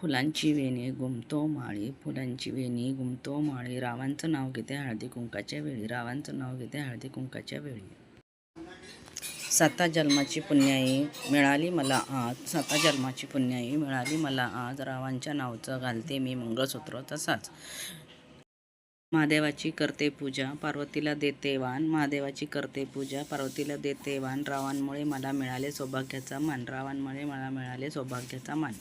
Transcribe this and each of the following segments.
फुलांची वेणी गुंमतो माळी, फुलांची वेणी गुंमतो माळी. रावांचं नाव घेते हळदी कुंकाच्या वेळी, रावांचं नाव घेते हळदी कुंकाच्या वेळी. साता जन्माची पुण्याई मिळाली मला आज, साता जन्माची पुण्याई मिळाली मला आज. रावांच्या नावचं घालते मी मंगळसूत्र तसाच. महादेवाची करते पूजा, पार्वतीला देते वाण. महादेवाची करते पूजा, पार्वतीला देते वाण. रावांमुळे मला मिळाले सौभाग्याचा मान, रावांमुळे मला मिळाले सौभाग्याचा मान.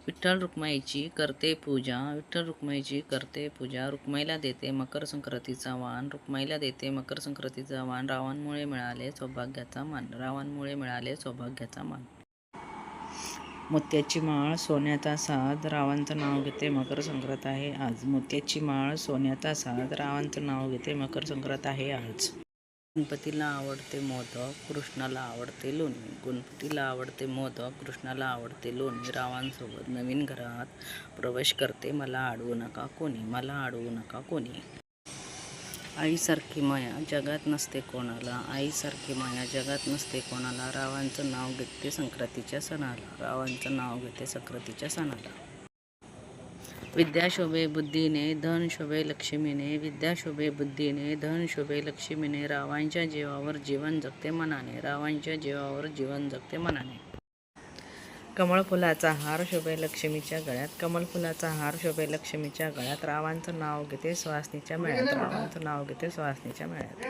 विठ्ठल रुक्माईची करते पूजा, विठ्ठल रुक्माईची करते पूजा. रुक्माईला देते मकर संक्रांतीचा वाण, रुक्माईला देते मकर संक्रांतीचा वाण. रावांमुळे मिळाले सौभाग्याचा मान, रावांमुळे मिळाले सौभाग्याचा मान. मोत्याची माळ सोन्याचा साज, रावांचं नाव घेते मकर संक्रांत आहे आज. मोत्याची माळ सोन्याचा साज, रावांचं नाव घेते मकर संक्रांत आहे आज. गणपतीला आवडते मोदक, कृष्णाला आवडते लोणी. गणपतीला आवडते मोदक, कृष्णाला आवडते लोणी. रावांसोबत नवीन घरात प्रवेश करते, मला अडवू नका कोणी, मला अडवू नका कोणी. आईसारखी माया जगात नसते कोणाला, आईसारखी माया जगात नसते कोणाला. रावांचं नाव घेते संक्रांतीच्या सणाला, रावांचं नाव घेते संक्रांतीच्या सणाला. विद्या शोभे बुद्धीने, धन शोभे लक्ष्मीने. विद्या शोभे बुद्धीने, धन शोभे लक्ष्मीने. रावांच्या जीवावर जीवन जगते मनाने, रावांच्या जीवावर जीवन जगते मनाने. कमळ फुलाचा हार शोभे लक्ष्मीच्या गळ्यात, कमळ फुलाचा हार शोभे लक्ष्मीच्या गळ्यात. रावांचं नाव घेते सुहासनीच्या मेळ्यात, रावांचं नाव घेते सुहासनीच्या मेळ्यात.